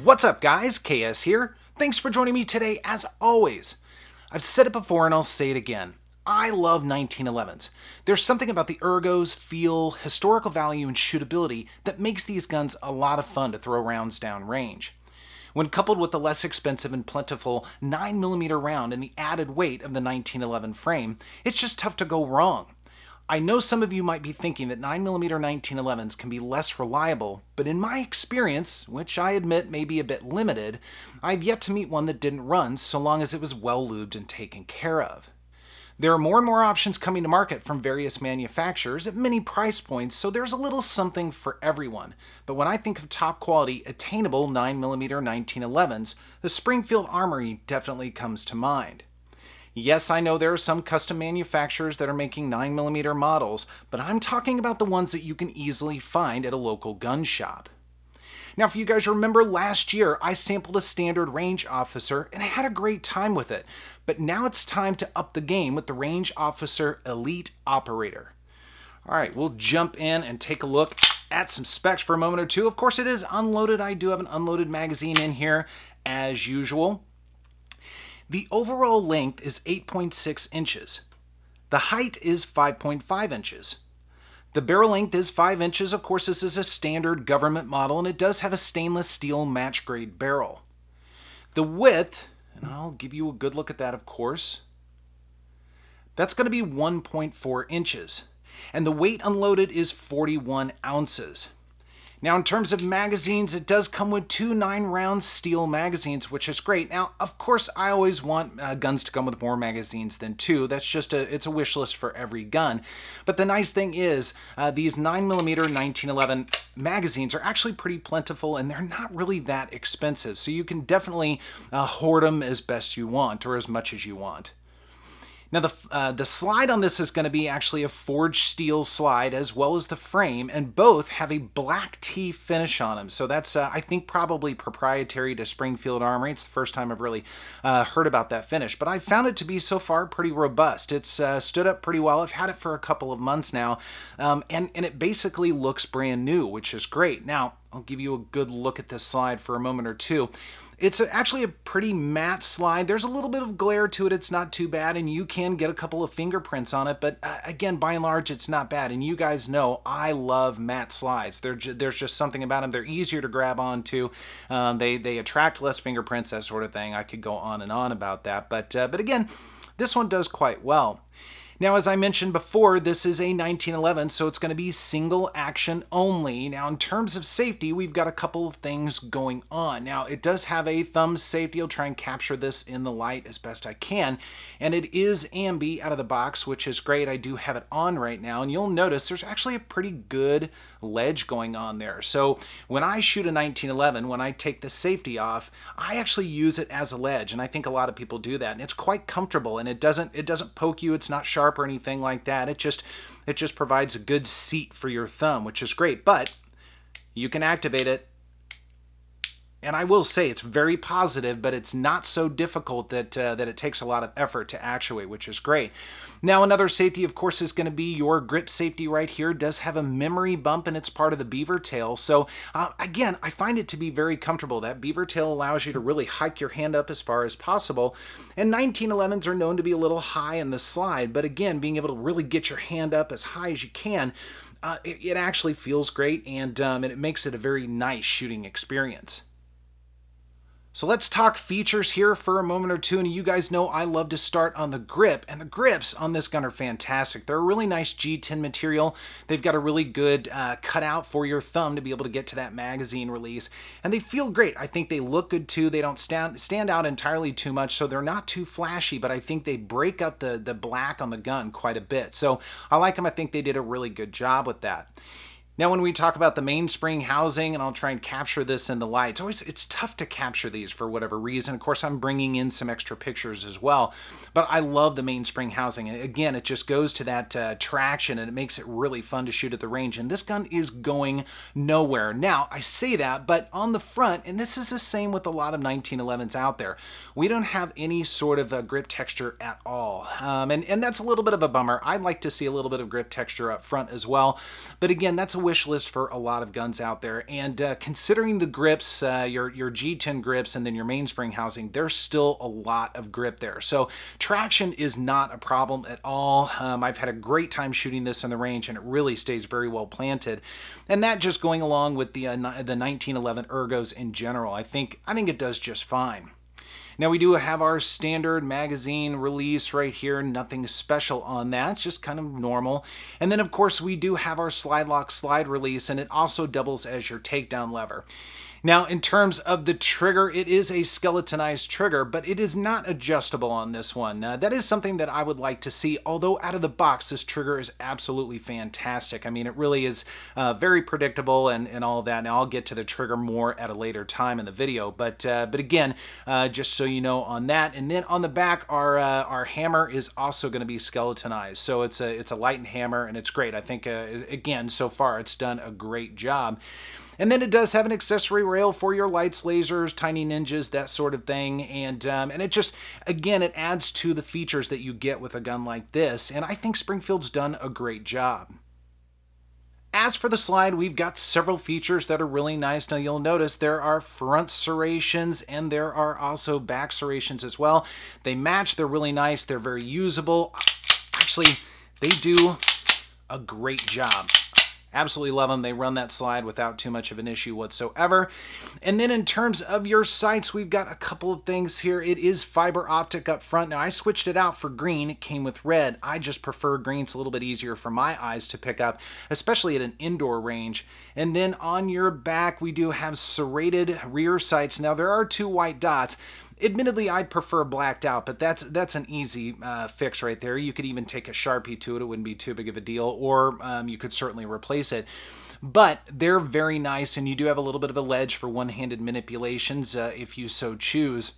What's up, guys? KS here. Thanks for joining me today, as always. I've said it before and I'll say it again. I love 1911s. There's something about the ergos, feel, historical value, and shootability that makes these guns a lot of fun to throw rounds down range. When coupled with the less expensive and plentiful 9mm round and the added weight of the 1911 frame, it's just tough to go wrong. I know some of you might be thinking that 9mm 1911s can be less reliable, but in my experience, which I admit may be a bit limited, I've yet to meet one that didn't run so long as it was well lubed and taken care of. There are more and more options coming to market from various manufacturers at many price points, so there's a little something for everyone. But when I think of top quality, attainable 9mm 1911s, the Springfield Armory definitely comes to mind. Yes, I know there are some custom manufacturers that are making 9mm models, but I'm talking about the ones that you can easily find at a local gun shop. Now, if you guys remember last year, I sampled a standard range officer and I had a great time with it. But now it's time to up the game with the Range Officer Elite Operator. All right, we'll jump in and take a look at some specs for a moment or two. Of course, it is unloaded. I do have an unloaded magazine in here as usual. The overall length is 8.6 inches. The height is 5.5 inches. The barrel length is 5 inches. Of course, this is a standard government model, and it does have a stainless steel match grade barrel. The width, and I'll give you a good look at that, of course, that's going to be 1.4 inches. And the weight unloaded is 41 ounces. Now, in terms of magazines, it does come with two 9-round steel magazines, which is great. Now, of course, I always want guns to come with more magazines than two. That's just it's a wish list for every gun. But the nice thing is, these 9mm 1911 magazines are actually pretty plentiful, and they're not really that expensive. So you can definitely hoard them as best you want, or as much as you want. Now, the slide on this is going to be actually a forged steel slide as well as the frame, and both have a black tea finish on them. So that's, I think, probably proprietary to Springfield Armory. It's the first time I've really heard about that finish, but I found it to be so far pretty robust. It's stood up pretty well. I've had it for a couple of months now, and it basically looks brand new, which is great. Now, I'll give you a good look at this slide for a moment or two. It's actually a pretty matte slide. There's a little bit of glare to it. It's not too bad, and you can get a couple of fingerprints on it, but again, by and large, it's not bad. And you guys know I love matte slides. There's just something about them. They're easier to grab onto. They attract less fingerprints, that sort of thing. I could go on and on about that, but again, this one does quite well. Now, as I mentioned before, this is a 1911, so it's going to be single action only. Now, in terms of safety, we've got a couple of things going on. Now, it does have a thumb safety. I'll try and capture this in the light as best I can. And it is ambi out of the box, which is great. I do have it on right now, and you'll notice there's actually a pretty good ledge going on there. So when I shoot a 1911, when I take the safety off, I actually use it as a ledge, and I think a lot of people do that. And it's quite comfortable, and it doesn't poke you. It's not sharp or anything like that. It just provides a good seat for your thumb, which is great. But you can activate it, and I will say it's very positive, but it's not so difficult that it takes a lot of effort to actuate, which is great. Now, another safety, of course, is going to be your grip safety right here. It does have a memory bump, and it's part of the beaver tail. So, again, I find it to be very comfortable. That beaver tail allows you to really hike your hand up as far as possible. And 1911s are known to be a little high in the slide, but again, being able to really get your hand up as high as you can, it actually feels great, and it makes it a very nice shooting experience. So let's talk features here for a moment or two, and you guys know I love to start on the grip, and the grips on this gun are fantastic. They're a really nice G10 material. They've got a really good cutout for your thumb to be able to get to that magazine release, and they feel great. I think they look good too. They don't stand out entirely too much, so they're not too flashy, but I think they break up the black on the gun quite a bit. So I like them. I think they did a really good job with that. Now, when we talk about the mainspring housing, and I'll try and capture this in the light, it's tough to capture these for whatever reason. Of course, I'm bringing in some extra pictures as well, but I love the mainspring housing. And again, it just goes to that traction, and it makes it really fun to shoot at the range. And this gun is going nowhere. Now, I say that, but on the front, and this is the same with a lot of 1911s out there, we don't have any sort of grip texture at all. And that's a little bit of a bummer. I'd like to see a little bit of grip texture up front as well. But again, that's a wish list for a lot of guns out there, and considering the grips, your G10 grips and then your mainspring housing, there's still a lot of grip there. So traction is not a problem at all. I've had a great time shooting this in the range, and it really stays very well planted. And that just going along with the 1911 ergos in general, I think it does just fine. Now we do have our standard magazine release right here, nothing special on that, it's just kind of normal. And then of course we do have our slide lock slide release, and it also doubles as your takedown lever. Now, in terms of the trigger, it is a skeletonized trigger, but it is not adjustable on this one. That is something that I would like to see, although out of the box, this trigger is absolutely fantastic. I mean, it really is very predictable and all of that. Now, I'll get to the trigger more at a later time in the video, but again, just so you know on that. And then on the back, our hammer is also going to be skeletonized. So it's a lightened hammer, and it's great. I think, again, so far, it's done a great job. And then it does have an accessory rail for your lights, lasers, tiny ninjas, that sort of thing. And it just, again, it adds to the features that you get with a gun like this. And I think Springfield's done a great job. As for the slide, we've got several features that are really nice. Now you'll notice there are front serrations and there are also back serrations as well. They match, they're really nice, they're very usable. Actually, they do a great job. Absolutely love them. They run that slide without too much of an issue whatsoever. And then in terms of your sights, we've got a couple of things here. It is fiber optic up front. Now I switched it out for green. It came with red. I just prefer green. It's a little bit easier for my eyes to pick up, especially at an indoor range. And then on your back, we do have serrated rear sights. Now there are 2 white dots. Admittedly, I'd prefer blacked out, but that's an easy fix right there. You could even take a Sharpie to it. It wouldn't be too big of a deal, or you could certainly replace it. But they're very nice, and you do have a little bit of a ledge for one-handed manipulations if you so choose.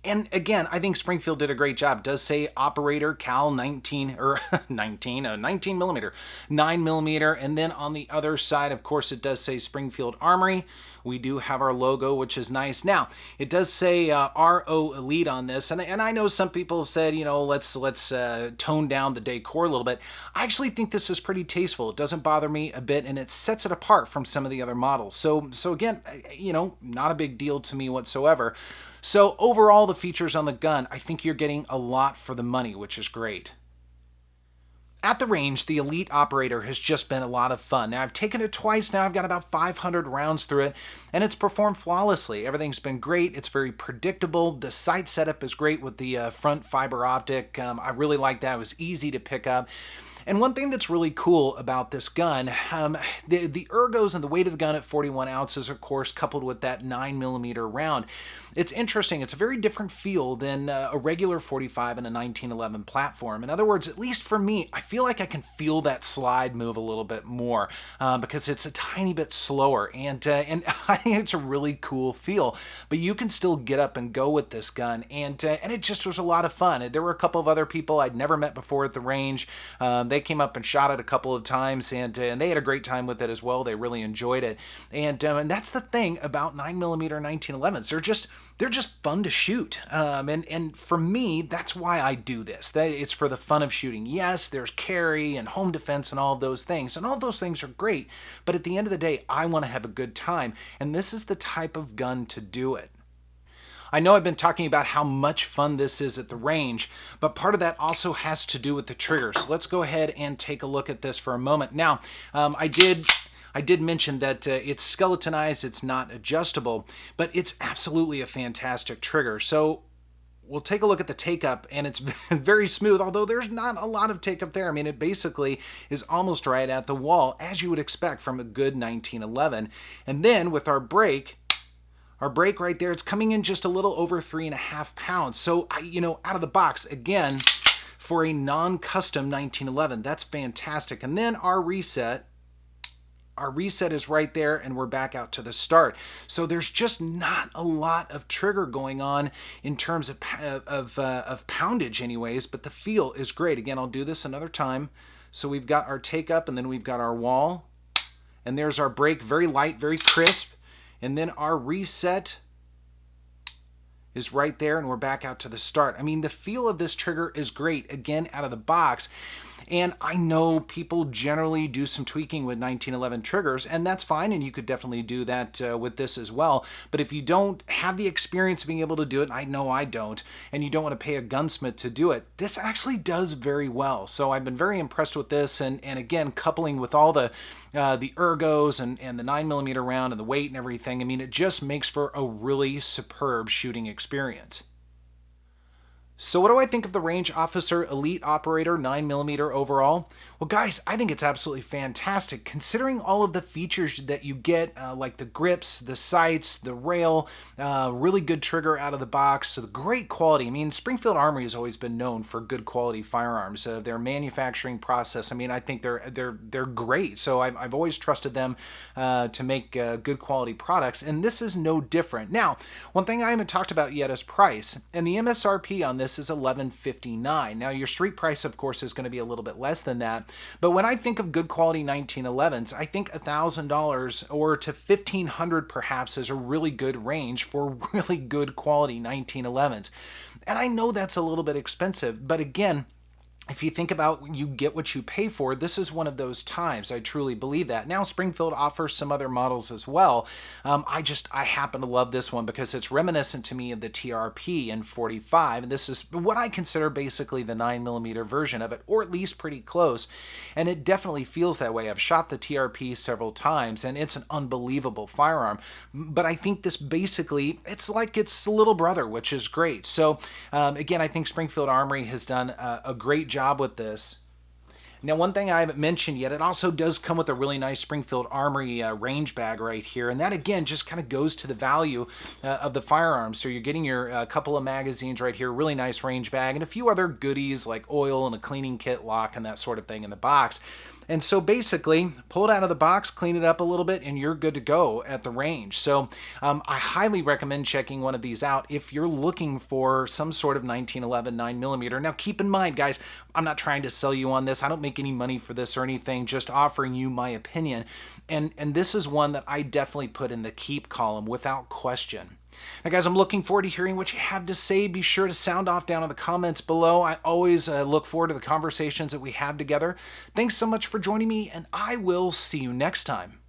And again, I think Springfield did a great job. It does say operator cal 19 millimeter, 9 millimeter. And then on the other side, of course, it does say Springfield Armory. We do have our logo, which is nice. Now, it does say RO Elite on this. And I know some people have said, you know, let's tone down the decor a little bit. I actually think this is pretty tasteful. It doesn't bother me a bit, and it sets it apart from some of the other models. So again, you know, not a big deal to me whatsoever. So overall, the features on the gun, I think you're getting a lot for the money, which is great. At the range, the Elite Operator has just been a lot of fun. Now, I've taken it twice now. I've got about 500 rounds through it, and it's performed flawlessly. Everything's been great. It's very predictable. The sight setup is great with the front fiber optic. I really like that. It was easy to pick up. And one thing that's really cool about this gun, the ergos and the weight of the gun at 41 ounces, of course, coupled with that 9 millimeter round, it's interesting. It's a very different feel than a regular 45 and a 1911 platform. In other words, at least for me, I feel like I can feel that slide move a little bit more because it's a tiny bit slower, and I think it's a really cool feel. But you can still get up and go with this gun, and it just was a lot of fun. There were a couple of other people I'd never met before at the range. They came up and shot it a couple of times, and they had a great time with it as well. They really enjoyed it, and that's the thing about 9mm 1911s. They're just fun to shoot, and for me, that's why I do this. It's for the fun of shooting. Yes, there's carry and home defense and all of those things, and all those things are great, but at the end of the day, I want to have a good time, and this is the type of gun to do it. I know I've been talking about how much fun this is at the range, but part of that also has to do with the trigger. So let's go ahead and take a look at this for a moment. Now, I did mention that it's skeletonized, it's not adjustable, but it's absolutely a fantastic trigger. So we'll take a look at the take-up, and it's very smooth, although there's not a lot of take-up there. I mean, it basically is almost right at the wall, as you would expect from a good 1911. And then with our brake right there, it's coming in just a little over 3.5 pounds. So, out of the box, again, for a non-custom 1911, that's fantastic. And then our reset is right there, and we're back out to the start. So there's just not a lot of trigger going on in terms of poundage anyways, but the feel is great. Again, I'll do this another time. So we've got our take up, and then we've got our wall, and there's our brake, very light, very crisp. And then our reset is right there, and we're back out to the start. I mean, the feel of this trigger is great, again, out of the box. And I know people generally do some tweaking with 1911 triggers, and that's fine, and you could definitely do that with this as well. But if you don't have the experience of being able to do it, I know I don't, and you don't want to pay a gunsmith to do it, this actually does very well. So I've been very impressed with this, and again, coupling with all the ergos and the 9mm round and the weight and everything, I mean, it just makes for a really superb shooting experience. So what do I think of the Range Officer Elite Operator 9mm overall? Well, guys, I think it's absolutely fantastic considering all of the features that you get, like the grips, the sights, the rail, really good trigger out of the box, so the great quality. I mean, Springfield Armory has always been known for good quality firearms. Their manufacturing process, I mean, I think they're great. So I've always trusted them to make good quality products, and this is no different. Now, one thing I haven't talked about yet is price, and the MSRP on this is $11.59. Now, your street price, of course, is going to be a little bit less than that, but when I think of good quality 1911s, I think $1,000 or to $1,500 perhaps is a really good range for really good quality 1911s. And I know that's a little bit expensive, but again, if you think about you get what you pay for, this is one of those times. I truly believe that. Now, Springfield offers some other models as well. I happen to love this one because it's reminiscent to me of the TRP in 45. And this is what I consider basically the 9mm version of it, or at least pretty close. And it definitely feels that way. I've shot the TRP several times, and it's an unbelievable firearm. But I think this basically, it's like its little brother, which is great. So again, I think Springfield Armory has done a great job with this. Now, one thing I haven't mentioned yet, it also does come with a really nice Springfield Armory range bag right here, and that again just kind of goes to the value of the firearm. So you're getting your couple of magazines right here, really nice range bag, and a few other goodies like oil and a cleaning kit, lock, and that sort of thing in the box. And so basically, pull it out of the box, clean it up a little bit, and you're good to go at the range. So I highly recommend checking one of these out if you're looking for some sort of 1911 9mm. Now, keep in mind, guys, I'm not trying to sell you on this. I don't make any money for this or anything, just offering you my opinion. And this is one that I definitely put in the keep column without question. Now, guys, I'm looking forward to hearing what you have to say. Be sure to sound off down in the comments below. I always look forward to the conversations that we have together. Thanks so much for joining me, and I will see you next time.